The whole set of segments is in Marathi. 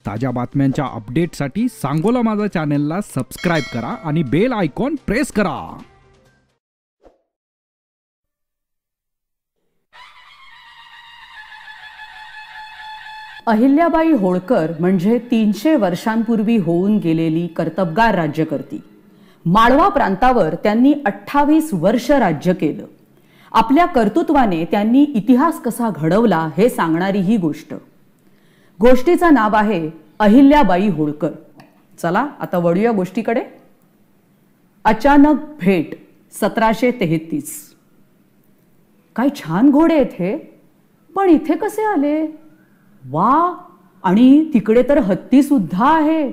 ताज्या बातम्यांच्या अपडेटसाठी सांगोला माझा चॅनलला सबस्क्राइब करा आणि बेल आयकॉन प्रेस करा। अहिल्याबाई होळकर म्हणजे 300 वर्षांपूर्वी होऊन गेलेली कर्तबगार राज्यकर्ती। माळवा प्रांतावर त्यांनी 28 वर्ष राज्य केलं। आपल्या कर्तृत्वाने त्यांनी इतिहास कसा घडवला हे सांगणारी ही गोष्ट। गोष्टीचं नाव आहे अहिल्याबाई होळकर। चला आता वळूया गोष्टीकडे। अचानक भेट 1733। काय छान घोडे आहेत हे, पण इथे कसे आले? वा, आणि तिकडे तर हत्ती सुद्धा आहे।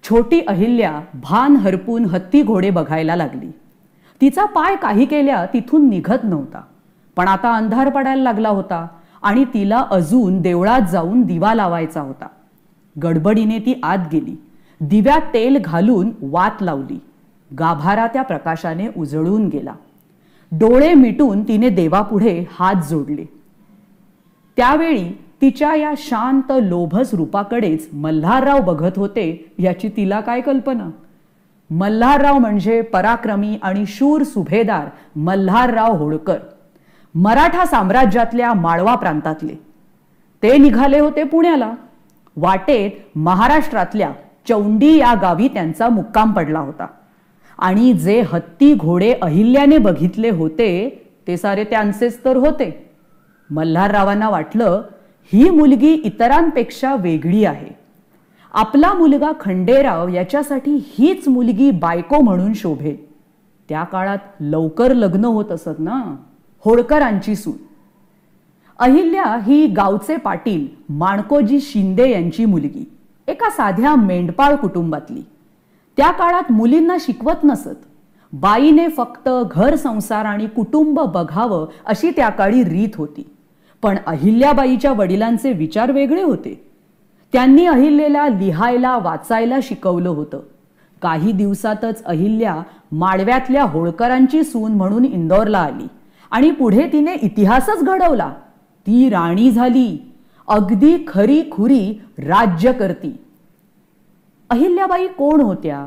छोटी अहिल्या भान हरपून हत्ती घोडे बघायला लागली। तिचा पाय काही केल्या तिथून निघत नव्हता, पण आता अंधार पडायला लागला होता आणि तिला अजून देवळात जाऊन दिवा लावायचा होता। गडबडीने ती आत गेली, दिव्यात तेल घालून वात लावली। गाभारा त्या प्रकाशाने उजळून गेला। डोळे मिटून तिने देवापुढे हात जोडले। त्यावेळी तिच्या या शांत लोभस रूपाकडेच मल्हारराव बघत होते याची तिला काय कल्पना। मल्हारराव म्हणजे पराक्रमी आणि शूर सुभेदार मल्हारराव होळकर, मराठा साम्राज्यातल्या माळवा प्रांतातले। ते निघाले होते पुण्याला। वाटेत महाराष्ट्रातल्या चौंडी या गावी त्यांचा मुक्काम पडला होता आणि जे हत्ती घोडे अहिल्याने बघितले होते ते सारे त्यांचेच तर होते। मल्हाररावांना वाटलं ही मुलगी इतरांपेक्षा वेगळी आहे। आपला मुलगा खंडेराव याच्यासाठी हीच मुलगी बायको म्हणून शोभेल। त्या काळात लवकर लग्न होत असत ना। होळकरांची सून अहिल्या ही गावचे पाटील माणकोजी शिंदे यांची मुलगी, एका साध्या मेंढपाळ कुटुंबातली। त्या काळात मुलींना शिकवत नसत। बाईने फक्त घर संसार आणि कुटुंब बघावं अशी त्या काळी रीत होती। पण अहिल्याबाईच्या वडिलांचे विचार वेगळे होते। त्यांनी अहिल्याला लिहायला वाचायला शिकवलं होतं। काही दिवसातच अहिल्या माळव्यातल्या होळकरांची सून म्हणून इंदोरला आली आणि पुढे तिने इतिहासच घडवला। ती राणी झाली, अगदी खरी खुरी राज्यकर्ती। अहिल्याबाई कोण होत्या?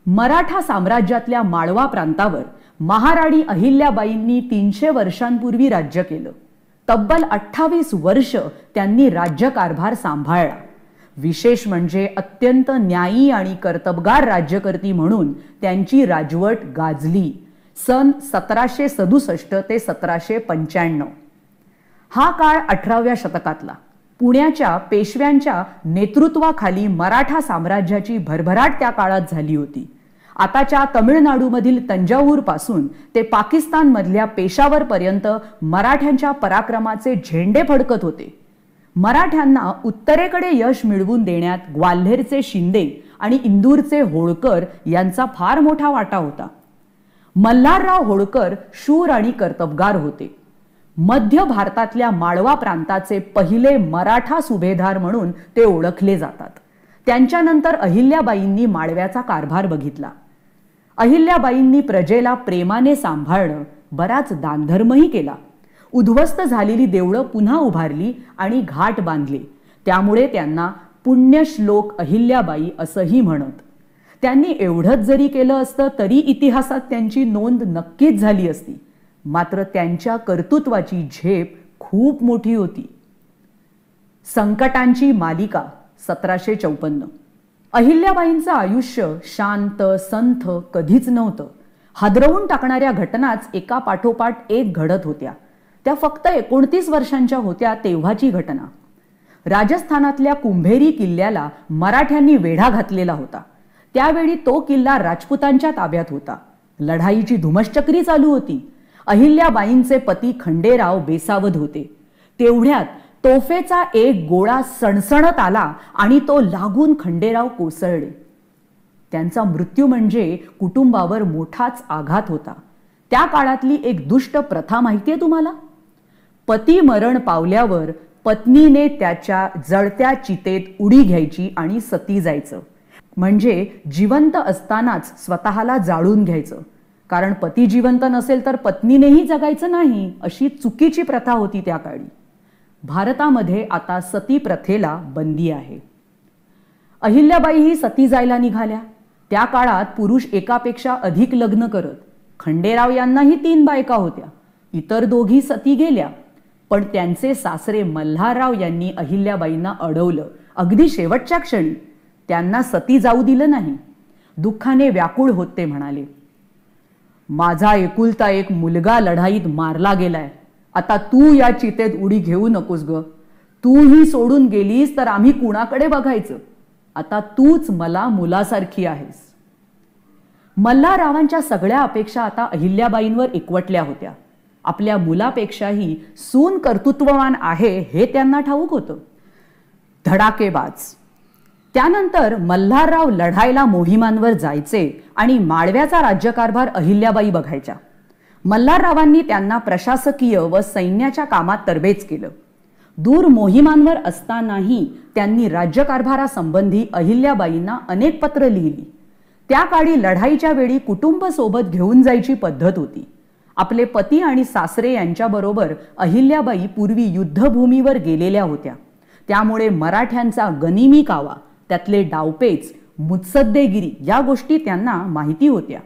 मराठा साम्राज्यातल्या माळवा प्रांतावर महाराणी अहिल्याबाईंनी 300 वर्षांपूर्वी राज्य केलं। तब्बल 28 वर्ष त्यांनी राज्यकारभार सांभाळला। विशेष म्हणजे अत्यंत न्यायी आणि कर्तबगार राज्यकर्ती म्हणून त्यांची राजवट गाजली सन 1767 ते 1795। हा काळ 18व्या शतकातला। पुण्याच्या पेशव्यांच्या नेतृत्वाखाली मराठा साम्राज्याची भरभराट त्या काळात झाली होती। आताच्या तमिळनाडूमधील तंजावूर पासून ते पाकिस्तान मधल्या पेशावर पर्यंत मराठ्यांच्या पराक्रमाचे झेंडे फडकत होते। मराठ्यांना उत्तरेकडे यश मिळवून देण्यात ग्वाल्हेरचे शिंदे आणि इंदूरचे होळकर यांचा फार मोठा वाटा होता। मल्हारराव होळकर शूर आणि कर्तबगार होते। मध्य भारतातल्या माळवा प्रांताचे पहिले मराठा सुभेदार म्हणून ते ओळखले जातात। त्यांच्यानंतर अहिल्याबाईंनी माळव्याचा कारभार बघितला। अहिल्याबाईंनी प्रजेला प्रेमाने सांभाळलं, बराच दानधर्मही केला। उद्ध्वस्त झालेली देवळं पुन्हा उभारली आणि घाट बांधले। त्यामुळे त्यांना पुण्यश्लोक अहिल्याबाई असंही म्हणत। त्यांनी एवढंच जरी केलं असतं तरी इतिहासात त्यांची नोंद नक्कीच झाली असती। मात्र त्यांच्या कर्तृत्वाची झेप खूप मोठी होती। संकटांची मालिका 1754। अहिल्याबाईंचं आयुष्य शांत संथ कधीच नव्हतं। हादरवून टाकणाऱ्या घटनाच एका पाठोपाठ एक घडत होत्या। त्या फक्त 29 वर्षांच्या होत्या तेव्हाची घटना। राजस्थानातल्या कुंभेरी किल्ल्याला मराठ्यांनी वेढा घातलेला होता। त्यावेळी तो किल्ला राजपुतांच्या ताब्यात होता। लढाईची धुमश्चक्री चालू होती। अहिल्याबाईंचे पती खंडेराव बेसावध होते। तेवढ्यात तोफेचा एक गोळा सणसणत आला आणि तो लागून खंडेराव कोसळले। त्यांचा मृत्यू म्हणजे कुटुंबावर मोठाच आघात होता। त्या काळातली एक दुष्ट प्रथा माहितीये तुम्हाला? पती मरण पावल्यावर पत्नीने त्याच्या जळत्या चितेत उडी घ्यायची आणि सती जायचं। म्हणजे जिवंत असतानाच स्वतःला जाळून घ्यायचं। कारण पती जिवंत नसेल तर पत्नीनेही जगायचं नाही, अशी चुकीची प्रथा होती त्या काळी। भारतामध्ये आता सती प्रथेला बंदी आहे. अहिल्याबाई ही सती जायला निघाल्या. त्या काळात पुरुष एकापेक्षा अधिक लग्न करत. खंडेराव यांनाही 3 बायका होत्या. इतर दोघी सती गेल्या. पण त्यांचे सासरे मल्हारराव यांनी अहिल्याबाईंना अडवलं. अगदी शेवटच्या क्षणी त्यांना सती जाऊ दिलं नाही. दुःखाने व्याकुळ होत ते म्हणाले, माझा एकुलता एक मुलगा लढाईत मारला गेलाय. आता तू या चितेत उडी घेऊ नकोस ग. तूही सोडून गेलीस तर आम्ही कुणाकडे बघायचं. आता तूच मला मुलासारखी आहेस. मल्हाररावांच्या सगळ्या अपेक्षा आता अहिल्याबाईंवर एकवटल्या होत्या. आपल्या मुलापेक्षाही सून कर्तृत्ववान आहे हे त्यांना ठाऊक होतं. धडाकेबाज. त्यानंतर मल्हारराव लढायला मोहिमांवर जायचे आणि माळव्याचा राज्यकारभार अहिल्याबाई बघायच्या. मल्हाररावांनी त्यांना प्रशासकीय व सैन्याच्या कामात तरबेज केलं. दूर मोहिमांवर असतानाही त्यांनी राज्यकारभारासंबंधी अहिल्याबाईंना अनेक पत्र लिहिली. त्या काळी लढाईच्या वेळी कुटुंब सोबत घेऊन जायची पद्धत होती. आपले पती आणि सासरे यांच्याबरोबर अहिल्याबाई पूर्वी युद्धभूमीवर गेलेल्या होत्या. त्यामुळे मराठ्यांचा गनिमी कावा, त्यातले डावपेच, मुत्सद्देगिरी या गोष्टी त्यांना माहिती होत्या.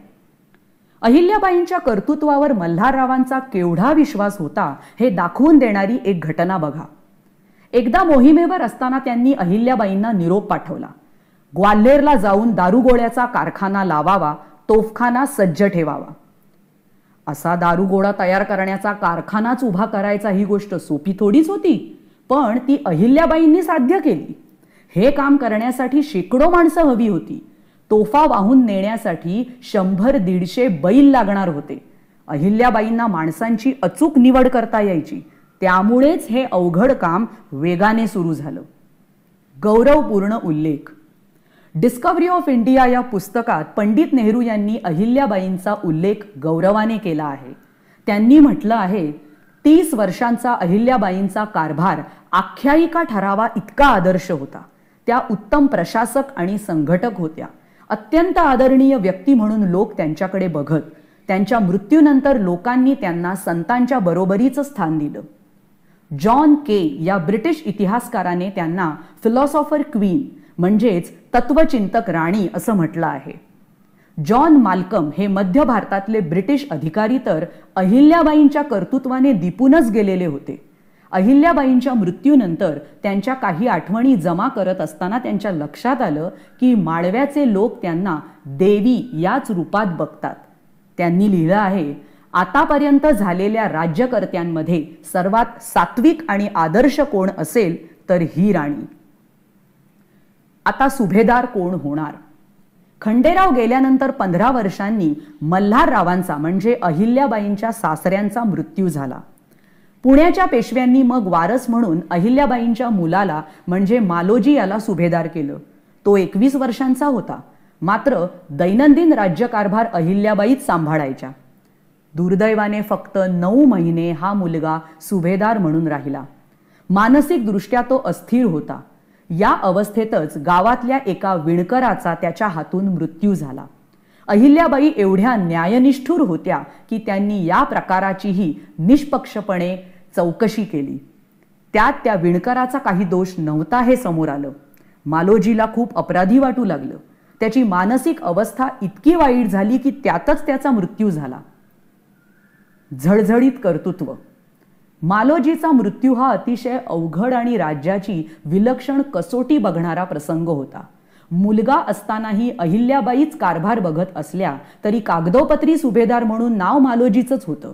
अहिल्याबाईंच्या कर्तृत्वावर मल्हाररावांचा केवढा विश्वास होता हे दाखवून देणारी एक घटना बघा. एकदा मोहिमेवर असताना त्यांनी अहिल्याबाईंना निरोप पाठवला. ग्वाल्हेरला जाऊन दारुगोळ्याचा कारखाना लावावा, तोफखाना सज्ज ठेवावा. असा दारुगोळा तयार करण्याचा कारखानाच उभा करायचा ही गोष्ट सोपी थोडीच होती, पण ती अहिल्याबाईंनी साध्य केली. हे काम करण्यासाठी शेकडो माणसं हवी होती. तोफा वाहून नेण्यासाठी 100-150 बैल लागणार होते. अहिल्याबाईंना माणसांची अचूक निवड करता यायची. त्यामुळेच हे अवघड काम वेगाने सुरू झालं. गौरवपूर्ण उल्लेख. डिस्कव्हरी ऑफ इंडिया या पुस्तकात पंडित नेहरू यांनी अहिल्याबाईंचा उल्लेख गौरवाने केला आहे. त्यांनी म्हटलं आहे, 30 वर्षांचा अहिल्याबाईंचा कारभार आख्यायिका ठरावा इतका आदर्श होता. त्या उत्तम प्रशासक आणि संघटक होत्या. अत्यंत आदरणीय व्यक्ती म्हणून लोक त्यांच्याकडे बघत. त्यांच्या मृत्यूनंतर लोकांनी त्यांना संतांच्या बरोबरीचं स्थान दिलं. जॉन के या ब्रिटिश इतिहासकाराने त्यांना फिलॉसॉफर क्वीन म्हणजेच तत्वचिंतक राणी असं म्हटलं आहे. जॉन माल्कम हे मध्य भारतातले ब्रिटिश अधिकारी तर अहिल्याबाईंच्या कर्तृत्वाने दिपूनच गेलेले होते. अहिल्याबाईंच्या मृत्यूनंतर त्यांच्या काही आठवणी जमा करत असताना त्यांच्या लक्षात आलं की माळव्याचे लोक त्यांना देवी याच रूपात बघतात. त्यांनी लिहिलं आहे, आतापर्यंत झालेल्या राज्यकर्त्यांमध्ये सर्वात सात्विक आणि आदर्श कोण असेल तर ही राणी. आता सुभेदार कोण होणार? खंडेराव गेल्यानंतर 15 वर्षांनी मल्हाररावांचा म्हणजे अहिल्याबाईंच्या सासऱ्यांचा मृत्यू झाला. पुण्याच्या पेशव्यांनी मग वारस म्हणून अहिल्याबाईंच्या मुलाला म्हणजे मालोजी याला सुभेदार केलं. तो 21 वर्षांचा होता. मात्र दैनंदिन राज्यकारभार अहिल्याबाईच सांभाळायच्या. दुर्दैवाने फक्त 9 महिने हा मुलगा सुभेदार म्हणून राहिला. मानसिक दृष्ट्या तो अस्थिर होता. या अवस्थेतच गावातल्या एका विणकराचा त्याच्या हातून मृत्यू झाला. अहिल्याबाई एवढ्या न्यायनिष्ठुर होत्या की त्यांनी या प्रकाराचीही निष्पक्षपणे चौकशी केली. त्यात त्या विणकराचा काही दोष नव्हता हे समोर आलं. मालोजीला खूप अपराधी वाटू लागलं. त्याची मानसिक अवस्था इतकी वाईट झाली की त्यातच त्याचा मृत्यू झाला. झळझळीत कर्तृत्व. मालोजीचा मृत्यू हा अतिशय अवघड आणि राज्याची विलक्षण कसोटी बघणारा प्रसंग होता. मुलगा असतानाही अहिल्याबाईच कारभार बघत असल्या तरी कागदोपत्री सुभेदार म्हणून नाव मालोजीचंच होतं.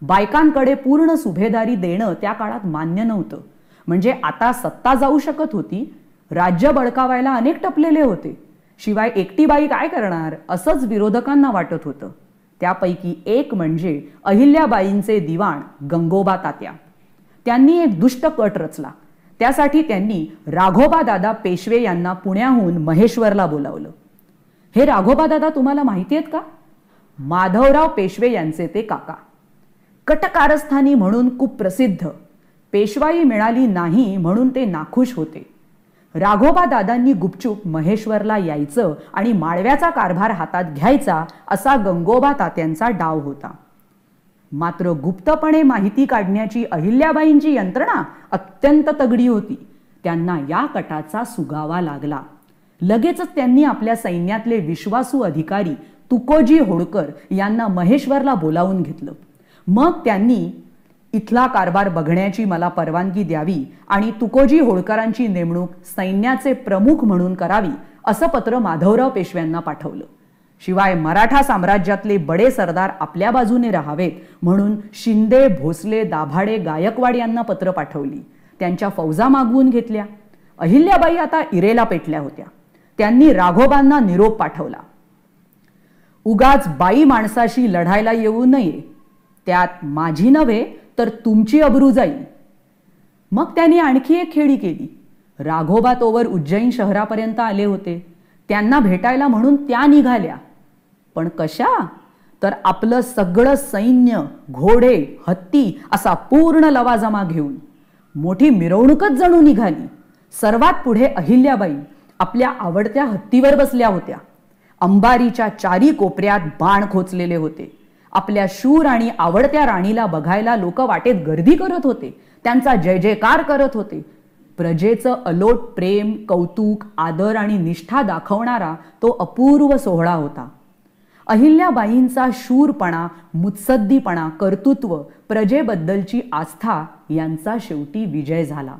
बायकांकडे पूर्ण सुभेदारी देणं त्या काळात मान्य नव्हतं. म्हणजे आता सत्ता जाऊ शकत होती, राज्य बळकावायला अनेक टपलेले होते. शिवाय एकटी बाई काय करणार असंच विरोधकांना वाटत होतं. त्यापैकी एक म्हणजे अहिल्याबाईंचे दिवाण गंगोबा तात्या. त्यांनी एक दुष्ट कट रचला. त्यासाठी त्यांनी राघोबा दादा पेशवे यांना पुण्याहून महेश्वरला बोलावलं. हे राघोबा दादा तुम्हाला माहिती आहेत का? माधवराव पेशवे यांचे ते काका. कटकारस्थानी म्हणून खूप प्रसिद्ध. पेशवाई मिळाली नाही म्हणून ते नाखुश होते. राघोबा दादांनी गुपचूप महेश्वरला यायचं आणि माळव्याचा कारभार हातात घ्यायचा असा गंगोबा तात्यांचा डाव होता. मात्र गुप्तपणे माहिती काढण्याची अहिल्याबाईंची यंत्रणा अत्यंत तगडी होती. त्यांना या कटाचा सुगावा लागला. लगेचच त्यांनी आपल्या सैन्यातले विश्वासू अधिकारी तुकोजी होळकर यांना महेश्वरला बोलावून घेतलं. मग त्यांनी इथला कारभार बघण्याची मला परवानगी द्यावी आणि तुकोजी होळकरांची नेमणूक सैन्याचे प्रमुख म्हणून करावी असं पत्र माधवराव पेशव्यांना पाठवलं. शिवाय मराठा साम्राज्यातले बडे सरदार आपल्या बाजूने राहावेत म्हणून शिंदे, भोसले, दाभाडे, गायकवाड यांना पत्र पाठवली. त्यांच्या फौजा मागवून घेतल्या. अहिल्याबाई आता इरेला पेटल्या होत्या. त्यांनी राघोबांना निरोप पाठवला. उगाच बाई माणसाशी लढायला येऊ नये, त्यात माझी नव्हे तर तुमची अब्रू जाईल. मग त्यांनी आणखी एक खेळी केली. राघोबा तोवर उज्जैन शहरापर्यंत आले होते. त्यांना भेटायला म्हणून त्या निघाल्या. पण कशा? तर आपलं सगळं सैन्य, घोडे, हत्ती असा पूर्ण लवाजमा घेऊन. मोठी मिरवणूकच जणू निघाली. सर्वात पुढे अहिल्याबाई आपल्या आवडत्या हत्तीवर बसल्या होत्या. अंबारीच्या चारी कोपऱ्यात बाण खोचलेले होते. आपल्या शूर आणि आवडत्या राणीला बघायला लोक वाटेत गर्दी करत होते. त्यांचा जय जयकार करत होते. प्रजेचं अलोट प्रेम, कौतुक, आदर आणि निष्ठा दाखवणारा तो अपूर्व सोहळा होता. अहिल्याबाईंचा शूरपणा, मुत्सद्दीपणा, कर्तृत्व, प्रजेबद्दलची आस्था यांचा शेवटी विजय झाला.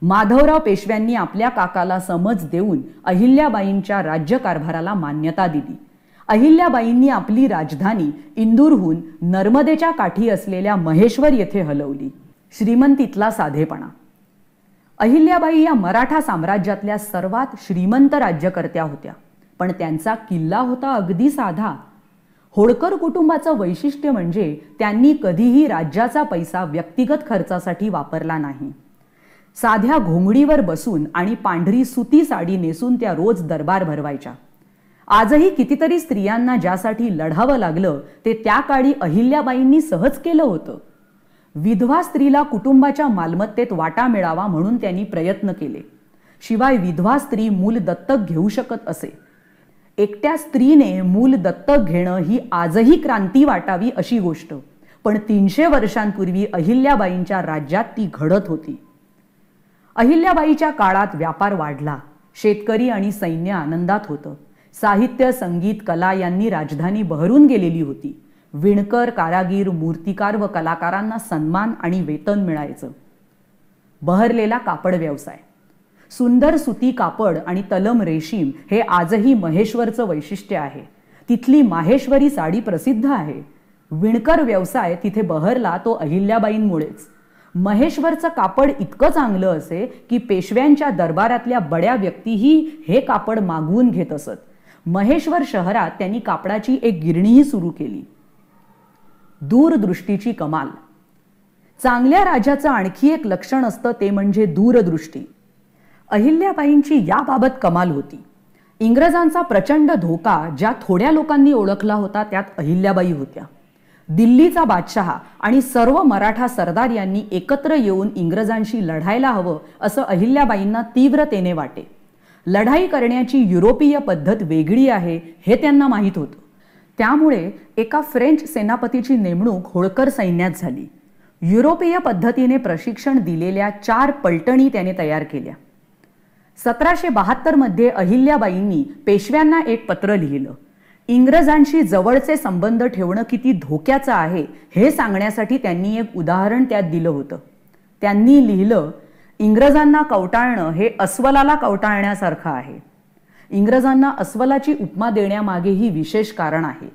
माधवराव पेशव्यांनी आपल्या काकाला समज देऊन अहिल्याबाईंच्या राज्यकारभाराला मान्यता दिली. अहिल्याबाईंनी आपली राजधानी इंदूरहून नर्मदेच्या काठी असलेल्या महेश्वर येथे हलवली. श्रीमंतीतला साधेपणा. अहिल्याबाई या मराठा साम्राज्यातल्या सर्वात श्रीमंत राज्यकर्त्या होत्या. पण त्यांचा किल्ला होता अगदी साधा. होळकर कुटुंबाचं वैशिष्ट्य म्हणजे त्यांनी कधीही राज्याचा पैसा व्यक्तिगत खर्चासाठी वापरला नाही. साध्या घोंगडीवर बसून आणि पांढरी सुती साडी नेसून त्या रोज दरबार भरवायच्या. आजही कितीतरी स्त्रियांना ज्यासाठी लढावं लागलं ते त्या काळी अहिल्याबाईंनी सहज केलं होतं. विधवा स्त्रीला कुटुंबाच्या मालमत्तेत वाटा मिळावा म्हणून त्यांनी प्रयत्न केले. शिवाय विधवा स्त्री मूल दत्तक घेऊ शकत असे. एकट्या स्त्रीने मूल दत्तक घेणं ही आजही क्रांती वाटावी अशी गोष्ट, पण 300 वर्षांपूर्वी अहिल्याबाईंच्या राज्यात ती घडत होती. अहिल्याबाईच्या काळात व्यापार वाढला. शेतकरी आणि सैन्य आनंदात होतं. साहित्य, संगीत, कला यांनी राजधानी बहरून गेलेली होती. विणकर, कारागीर, मूर्तिकार व कलाकारांना सन्मान आणि वेतन मिळायचं. बहरलेला कापड व्यवसाय. सुंदर सुती कापड आणि तलम रेशीम हे आजही महेश्वरचं वैशिष्ट्य आहे. तिथली माहेश्वरी साडी प्रसिद्ध आहे. विणकर व्यवसाय तिथे बहरला तो अहिल्याबाईंमुळेच. महेश्वरचं कापड इतकं चांगलं असे की पेशव्यांच्या दरबारातल्या बड्या व्यक्तीही हे कापड मागवून घेत असत. महेश्वर शहरात त्यांनी कापडाची एक गिरणीही सुरू केली. दूरदृष्टीची कमाल. चांगल्या राजाचं आणखी एक लक्षण असतं ते म्हणजे दूरदृष्टी. अहिल्याबाईंची याबाबत कमाल होती. इंग्रजांचा प्रचंड धोका ज्या थोड्या लोकांनी ओळखला होता त्यात अहिल्याबाई होत्या. दिल्लीचा बादशहा आणि सर्व मराठा सरदार यांनी एकत्र येऊन इंग्रजांशी लढायला हवं असं अहिल्याबाईंना तीव्रतेने वाटे. लढाई करण्याची युरोपीय पद्धत वेगळी आहे हे त्यांना माहीत होतं. त्यामुळे एका फ्रेंच सेनापतीची नेमणूक होळकर सैन्यात झाली. युरोपीय पद्धतीने प्रशिक्षण दिलेल्या 4 पलटणी त्याने तयार केल्या. 1772 मध्ये अहिल्याबाईंनी पेशव्यांना एक पत्र लिहिलं. इंग्रजांशी जवळचे संबंध ठेवणं किती धोक्याचं आहे हे सांगण्यासाठी त्यांनी एक उदाहरण त्यात दिलं होतं. त्यांनी लिहिलं, इंग्रजांना कवटाळणं हे अस्वलाला कवटाळण्यासारखं आहे. इंग्रजांना अस्वलाची उपमा देण्यामागेही विशेष कारण आहे.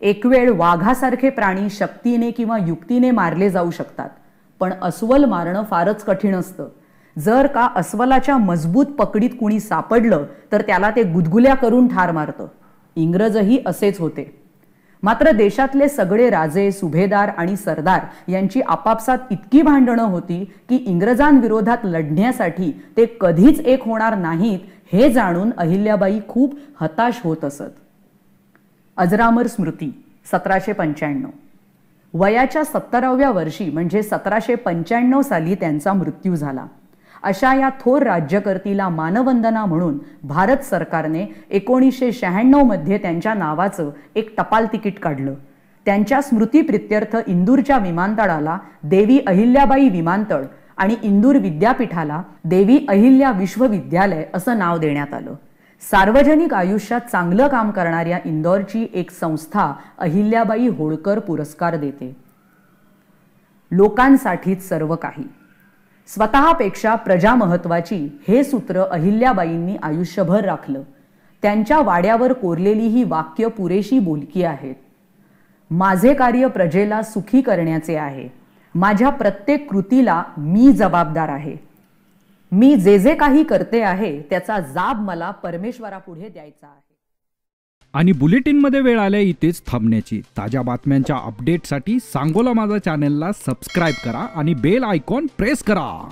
एक वेळ वाघासारखे प्राणी शक्तीने किंवा युक्तीने मारले जाऊ शकतात, पण अस्वल मारणं फारच कठीण असतं. जर का अस्वलाच्या मजबूत पकडीत कुणी सापडलं तर त्याला ते गुदगुल्या करून ठार मारतं. इंग्रजही असेच होते. मात्र देशातले सगळे राजे, सुभेदार आणि सरदार यांची आपापसात इतकी भांडणं होती की इंग्रजांविरोधात लढण्यासाठी ते कधीच एक होणार नाहीत हे जाणून अहिल्याबाई खूप हताश होत असत. अजरामर स्मृती 1795. वयाच्या 70व्या वर्षी म्हणजे 1795 साली त्यांचा मृत्यू झाला. अशा या थोर राज्यकर्तीला मानवंदना म्हणून भारत सरकारने 1996 मध्ये त्यांच्या नावाचं एक टपाल तिकीट काढलं. त्यांच्या स्मृतीप्रित्यर्थ इंदूरच्या विमानतळाला देवी अहिल्याबाई विमानतळ आणि इंदूर विद्यापीठाला देवी अहिल्या विश्वविद्यालय असं नाव देण्यात आलं. सार्वजनिक आयुष्यात चांगलं काम करणाऱ्या इंदोरची एक संस्था अहिल्याबाई होळकर पुरस्कार देते. लोकांसाठीच सर्व काही, स्वतःपेक्षा प्रजा महत्वाची हे सूत्र अहिल्याबाईंनी आयुष्यभर राखलं. त्यांच्या वाड्यावर कोरलेली ही वाक्य पुरेशी बोलकी आहेत. माझे कार्य प्रजेला सुखी करण्याचे आहे. माझ्या प्रत्येक कृतीला मी जबाबदार आहे. मी जे जे काही करते आहे त्याचा जाब मला परमेश्वरापुढे द्यायचा आहे. आणि बुलेटिनमध्ये वेळ आल्या इथेच थांबण्याची. ताज्या बातम्यांच्या अपडेटसाठी सांगोला माझा चॅनेलला सबस्क्राईब करा आणि बेल आयकॉन प्रेस करा.